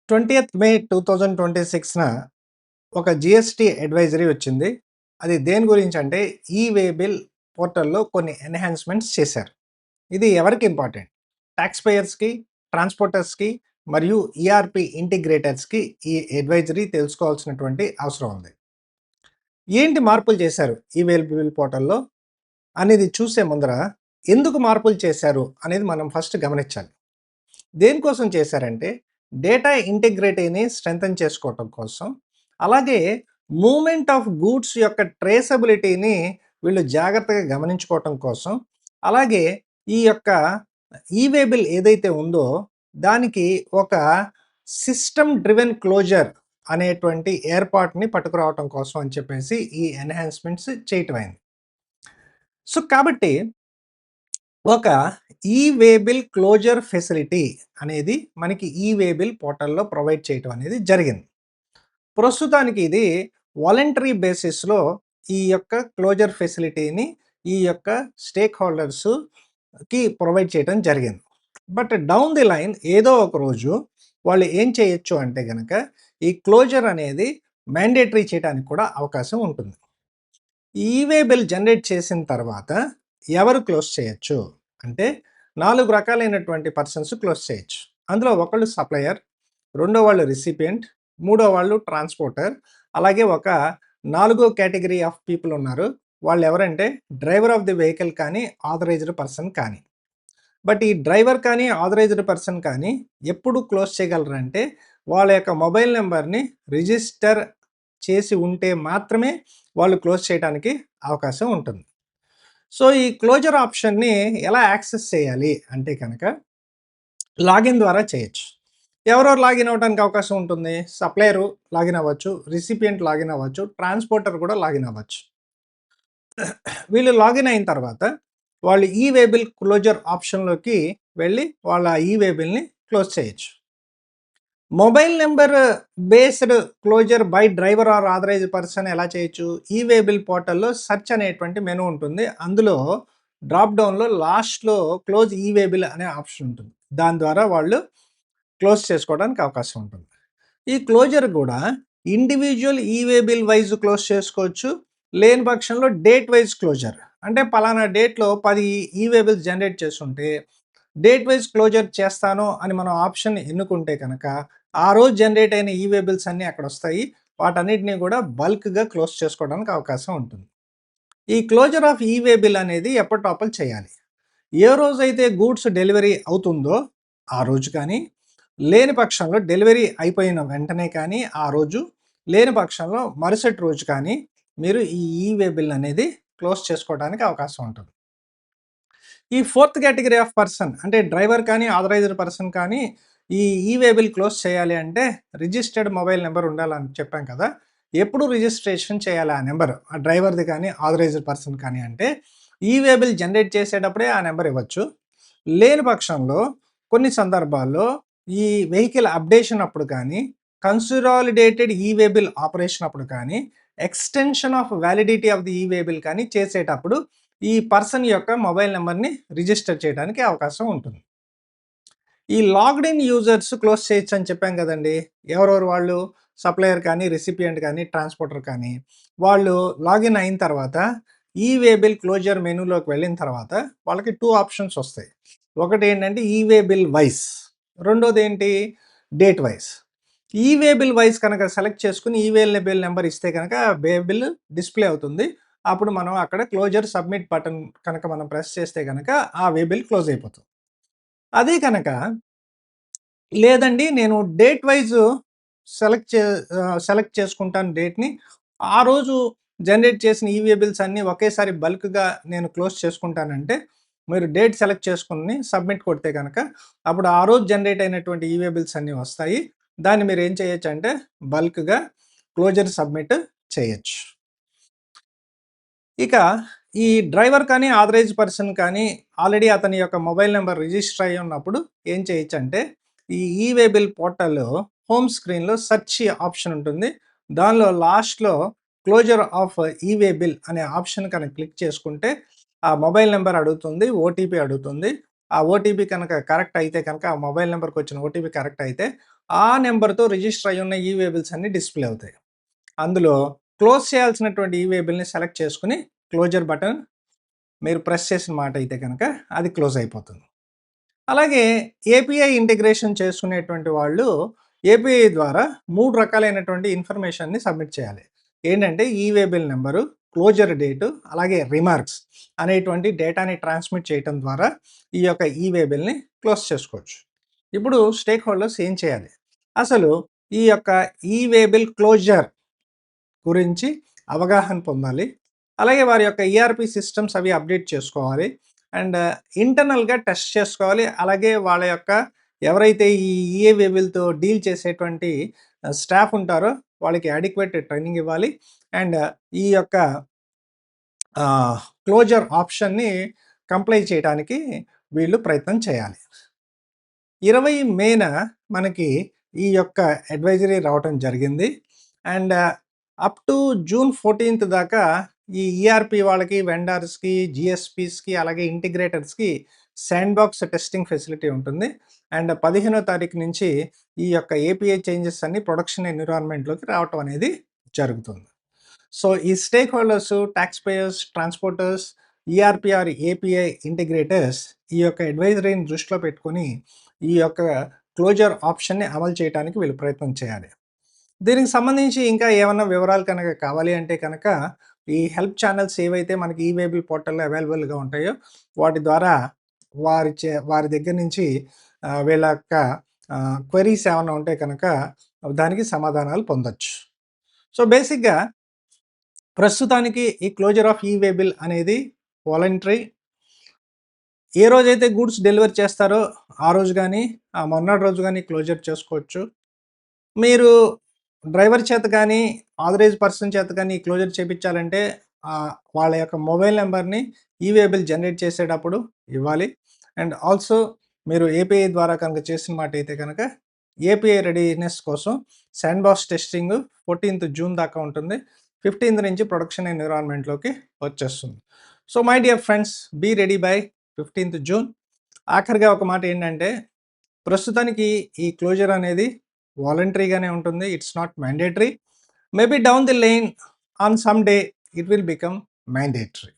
20th మే 2026న ఒక GST advisory వచ్చింది. అది దేని గురించంటే వే బిల్ పోర్టల్‌లో కొన్ని ఎన్హాన్స్‌మెంట్స్ చేశారు. ఇది ఎవరికి ఇంపార్టెంట్? టాక్స్ పేయర్స్‌కి, ట్రాన్స్‌పోర్టర్స్‌కి మరియు ఈఆర్‌పీ ఇంటిగ్రేటర్స్‌కి ఈ అడ్వైజరీ తెలుసుకోవాల్సినటువంటి అవసరం ఉంది. ఏంటి మార్పులు చేశారు వే బిల్ పోర్టల్‌లో అనేది చూసే ముందర ఎందుకు మార్పులు చేశారు అనేది మనం ఫస్ట్ గమనించాలి. దేనికోసం చేశారంటే, డేటా ఇంటిగ్రిటీని స్ట్రెంథెన్ చేసుకోవటం కోసం, అలాగే మూవ్‌మెంట్ ఆఫ్ గూడ్స్ యొక్క ట్రేసబిలిటీని వీళ్ళు జాగ్రత్తగా గమనించుకోవటం కోసం, అలాగే ఈ యొక్క వే బిల్ ఏదైతే ఉందో, దానికి ఒక సిస్టమ్ డ్రివెన్ క్లోజర్ అనేటువంటి ఏర్పాటుని పట్టుకురావటం కోసం అని చెప్పేసి ఈ ఎన్హాన్స్‌మెంట్స్ చేయటమైంది. సో, కాబట్టి ఒక వే బిల్ క్లోజర్ ఫెసిలిటీ అనేది మనకి వే బిల్ పోర్టల్‌లో ప్రొవైడ్ చేయటం అనేది జరిగింది. ప్రస్తుతానికి ఇది వాలంటరీ బేసిస్‌లో ఈ యొక్క క్లోజర్ ఫెసిలిటీని ఈ యొక్క స్టేక్ హోల్డర్స్‌కి ప్రొవైడ్ చేయడం జరిగింది. బట్ డౌన్ ది లైన్ ఏదో ఒక రోజు వాళ్ళు ఏం చేయొచ్చు అంటే గనక ఈ క్లోజర్ అనేది మ్యాండేటరీ చేయడానికి కూడా అవకాశం ఉంటుంది. వే బిల్ జనరేట్ చేసిన తర్వాత ఎవరు క్లోజ్ చేయొచ్చు అంటే 4 రకాలైనటువంటి పర్సన్స్ క్లోజ్ చేయొచ్చు. అందులో ఒకళ్ళు సప్లయర్, రెండో వాళ్ళు రిసిపియంట్, మూడో వాళ్ళు ట్రాన్స్‌పోర్టర్, అలాగే ఒక నాలుగో కేటగిరీ ఆఫ్ పీపుల్ ఉన్నారు. వాళ్ళు ఎవరంటే డ్రైవర్ ఆఫ్ ది వెహికల్ కానీ, ఆథరైజ్డ్ పర్సన్ కానీ. బట్ ఈ డ్రైవర్ కానీ, ఆథరైజ్డ్ పర్సన్ కానీ ఎప్పుడు క్లోజ్ చేయగలరంటే వాళ్ళ యొక్క మొబైల్ నంబర్‌ని రిజిస్టర్ చేసి ఉంటే మాత్రమే వాళ్ళు క్లోజ్ చేయడానికి అవకాశం ఉంటుంది. సో, ఈ క్లోజర్ ఆప్షన్‌ని ఎలా యాక్సెస్ చేయాలి అంటే కనుక లాగిన్ ద్వారా చేయొచ్చు. ఎవరెవరు లాగిన్ అవ్వడానికి అవకాశం ఉంటుంది? సప్లయరు లాగిన్ అవ్వచ్చు, రిసిపియంట్ లాగిన్ అవ్వచ్చు, ట్రాన్స్‌పోర్టర్ కూడా లాగిన్ అవ్వచ్చు. వీళ్ళు లాగిన్ అయిన తర్వాత వాళ్ళు వే బిల్ క్లోజర్ ఆప్షన్‌లోకి వెళ్ళి వాళ్ళ వే బిల్‌ని క్లోజ్ చేయొచ్చు. Mobile number based closure by driver or authorized person ఎలా చేయొచ్చు? వే బిల్ పోర్టల్‌లో సెర్చ్ అనేటువంటి మెనూ ఉంటుంది. అందులో డ్రాప్ డౌన్‌లో లాస్ట్‌లో క్లోజ్ వే బిల్ అనే ఆప్షన్ ఉంటుంది. దాని ద్వారా వాళ్ళు క్లోజ్ చేసుకోవడానికి అవకాశం ఉంటుంది. ఈ క్లోజర్ కూడా individual way bill wise close చేసుకోవచ్చు. లేని పక్షంలో డేట్ వైజ్ క్లోజర్. అంటే పలానా డేట్‌లో 10 వే బిల్స్ జనరేట్ చేసుంటే, డేట్ వైజ్ క్లోజర్ చేస్తాను అని మనం ఆప్షన్ ఎన్నుకుంటే కనుక, ఆ రోజు జనరేట్ అయిన వే బిల్స్ అన్నీ అక్కడొస్తాయి. వాటన్నిటిని కూడా బల్క్‌గా క్లోజ్ చేసుకోవడానికి అవకాశం ఉంటుంది. ఈ క్లోజర్ ఆఫ్ వే బిల్ అనేది ఎప్పటిలోపల చేయాలి. ఏ రోజైతే గూడ్స్ డెలివరీ అవుతుందో ఆ రోజు కానీ, లేని పక్షంలో డెలివరీ అయిపోయిన వెంటనే కానీ ఆ రోజు, లేని పక్షంలో మరుసటి రోజు కానీ మీరు ఈ వే బిల్ అనేది క్లోజ్ చేసుకోవడానికి అవకాశం ఉంటుంది. ఈ ఫోర్త్ కేటగిరీ ఆఫ్ పర్సన్ అంటే డ్రైవర్ కానీ, ఆథరైజ్డ్ పర్సన్ కానీ ఈ వే బిల్ క్లోజ్ చేయాలి అంటే రిజిస్టర్డ్ మొబైల్ నెంబర్ ఉండాలని చెప్పాం కదా! ఎప్పుడు రిజిస్ట్రేషన్ చేయాలి ఆ నెంబర్? ఆ డ్రైవర్‌ది కానీ, ఆథరైజ్డ్ పర్సన్ కానీ అంటే వే బిల్ జనరేట్ చేసేటప్పుడే ఆ నెంబర్ ఇవ్వచ్చు. లేని పక్షంలో కొన్ని సందర్భాల్లో ఈ వెహికల్ అప్డేషన్ అప్పుడు కానీ, కన్సాలిడేటెడ్ వే బిల్ ఆపరేషన్ అప్పుడు కానీ, extension of validity of the way bill కానీ చేసేటప్పుడు ఈ పర్సన్ యొక్క మొబైల్ నంబర్‌ని రిజిస్టర్ చేయడానికి అవకాశం ఉంటుంది. ఈ లాగ్డ్ ఇన్ యూజర్స్ క్లోజ్ చేయొచ్చు అని చెప్పాం కదండీ! ఎవరెవరు వాళ్ళు? సప్లయర్ కానీ, రిసిపియంట్ కానీ, ట్రాన్స్‌పోర్టర్ కానీ. వాళ్ళు లాగిన్ అయిన తర్వాత వే బిల్ క్లోజర్ మెనూలోకి వెళ్ళిన తర్వాత వాళ్ళకి 2 ఆప్షన్స్ వస్తాయి. ఒకటేంటంటే వే బిల్ వైస్. రెండోదేంటి? Date wise. Way bill wise కనుక సెలెక్ట్ చేసుకొని వే బిల్ నంబర్ ఇస్తే కనుక బిల్ డిస్‌ప్లే అవుతుంది. అప్పుడు మనం అక్కడ క్లోజర్ సబ్మిట్ బటన్ కనుక మనం ప్రెస్ చేస్తే గనక ఆ వే బిల్ క్లోజ్ అయిపోతుంది. అదే కనుక లేదండి నేను డేట్ వైస్ సెలెక్ట్ చేసుకుంటాను డేట్‌ని. ఆ రోజు జనరేట్ చేసిన వే బిల్స్ అన్నీ ఒకేసారి బల్క్‌గా నేను క్లోజ్ చేసుకుంటానంటే, మీరు డేట్ సెలెక్ట్ చేసుకొని సబ్మిట్ కొడితే గనక అప్పుడు ఆ రోజు జనరేట్ అయినటువంటి వే బిల్స్ అన్నీ వస్తాయి. దాన్ని మీరు ఏం చేయొచ్చంటే బల్క్‌గా క్లోజర్ సబ్మిట్ చేయొచ్చు. ఇక ఈ డ్రైవర్ కానీ, ఆథరైజ్డ్ పర్సన్ కానీ ఆల్రెడీ అతని యొక్క మొబైల్ నంబర్ రిజిస్టర్ అయ్యి ఉన్నప్పుడు ఏం చేయొచ్చంటే, ఈ వే బిల్ పోర్టల్‌లో హోమ్ స్క్రీన్‌లో సెర్చ్ ఆప్షన్ ఉంటుంది. దానిలో లాస్ట్‌లో క్లోజర్ ఆఫ్ వే బిల్ అనే ఆప్షన్ కనుక క్లిక్ చేసుకుంటే, ఆ మొబైల్ నంబర్ అడుగుతుంది, ఓటీపీ అడుగుతుంది. ఆ ఓటీపీ కనుక కరెక్ట్ అయితే కనుక, ఆ మొబైల్ నంబర్‌కి వచ్చిన ఓటీపీ కరెక్ట్ అయితే, ఆ నంబర్‌తో రిజిస్టర్ అయ్యున్న ఈ-వే బిల్స్ అన్నీ డిస్‌ప్లే అవుతాయి. అందులో క్లోజ్ చేయాల్సినటువంటి ఈ-వే బిల్‌ని సెలెక్ట్ చేసుకొని, క్లోజర్ బటన్ మీరు ప్రెస్ చేసిన మాట అయితే కనుక, అది క్లోజ్ అయిపోతుంది. అలాగే ఏపీఐ ఇంటిగ్రేషన్ చేసుకునేటువంటి వాళ్ళు ఏపీఐ ద్వారా 3 రకాలైనటువంటి ఇన్ఫర్మేషన్‌ని సబ్మిట్ చేయాలి. ఏంటంటే ఈ-వే బిల్ నంబరు, క్లోజర్ డేటు, అలాగే రిమార్క్స్ అనేటువంటి డేటాని ట్రాన్స్మిట్ చేయటం ద్వారా ఈ యొక్క ఈ-వే బిల్‌ని క్లోజ్ చేసుకోవచ్చు. ఇప్పుడు స్టేక్ హోల్డర్స్ ఏం చేయాలి? అసలు ఈ యొక్క ఈ-వే బిల్ క్లోజర్ గురించి అవగాహన పొందాలి. అలాగే వారి యొక్క ఈఆర్‌పీ సిస్టమ్స్ అవి అప్డేట్ చేసుకోవాలి. అండ్ ఇంటర్నల్‌గా టెస్ట్ చేసుకోవాలి. అలాగే వాళ్ళ యొక్క ఎవరైతే ఈ ఈఏ-వే బిల్‌తో డీల్ చేసేటువంటి స్టాఫ్ ఉంటారో వాళ్ళకి అడిక్వేట్ ట్రైనింగ్ ఇవ్వాలి. అండ్ ఈ యొక్క క్లోజర్ ఆప్షన్‌ని కంప్లై చేయడానికి వీళ్ళు ప్రయత్నం చేయాలి. 20 మేన మనకి ఈ యొక్క అడ్వైజరీ రావటం జరిగింది. అండ్ అప్ టు జూన్ 14 దాకా ఈ ఈఆర్‌పీ వాళ్ళకి, వెండర్స్‌కి, జీఎస్‌పీస్‌కి అలాగే ఇంటిగ్రేటర్స్‌కి శాండ్‌బాక్స్ టెస్టింగ్ ఫెసిలిటీ ఉంటుంది. అండ్ 15వ తారీఖు నుంచి ఈ యొక్క ఏపీఐ చేంజెస్ అన్నీ ప్రొడక్షన్ ఎన్విరాన్మెంట్‌లోకి రావటం అనేది జరుగుతుంది. సో, ఈ stakeholders, tax payers, transporters, ERP or API integrators ఈ యొక్క అడ్వైజరీని దృష్టిలో పెట్టుకొని, ఈ యొక్క క్లోజర్ ఆప్షన్‌ని అమలు చేయటానికి వీళ్ళు ప్రయత్నం చేయాలి. దీనికి సంబంధించి ఇంకా ఏమన్నా వివరాలు కనుక కావాలి అంటే కనుక, ఈ హెల్ప్ ఛానెల్స్ ఏవైతే మనకి ఈ-వే బిల్ పోర్టల్‌లో అవైలబుల్‌గా ఉంటాయో, వాటి ద్వారా వారి దగ్గర నుంచి వీళ్ళ యొక్క క్వెరీస్ ఏమన్నా ఉంటే కనుక దానికి సమాధానాలు పొందొచ్చు. సో, బేసిక్‌గా ప్రస్తుతానికి ఈ క్లోజర్ ఆఫ్ ఈ-వే బిల్ అనేది వాలంటరీ. ఏ రోజైతే గూడ్స్ డెలివరీ చేస్తారో ఆ రోజు గానీ, ఆ మర్నాడు రోజు గానీ క్లోజర్ చేసుకోవచ్చు. మీరు డ్రైవర్ చేత గానీ, ఆథరైజ్డ్ పర్సన్ చేత గానీ క్లోజర్ చేపిచ్చాలంటే వాళ్ళ యొక్క మొబైల్ నంబర్‌ని ఈ-వే బిల్ జనరేట్ చేసేటప్పుడు ఇవ్వాలి. అండ్ ఆల్సో మీరు ఏపీఐ ద్వారా కనుక చేసిన మాటైతే కనుక, ఏపీఐ రెడీనెస్ కోసం శాండ్‌బాక్స్ టెస్టింగ్ 14థ్ జూన్ దాకా ఉంటుంది. 15థ్ నుంచి ప్రొడక్షన్ ఎన్విరాన్మెంట్‌లోకి వచ్చేస్తుంది. So, my dear friends, be ready by 15థ్ జూన్. ఆఖరిగా ఒక మాట ఏంటంటే, ప్రస్తుతానికి ఈ క్లోజర్ అనేది వాలంటరీగానే ఉంటుంది. It's not mandatory. Maybe down the line on some day it will become mandatory.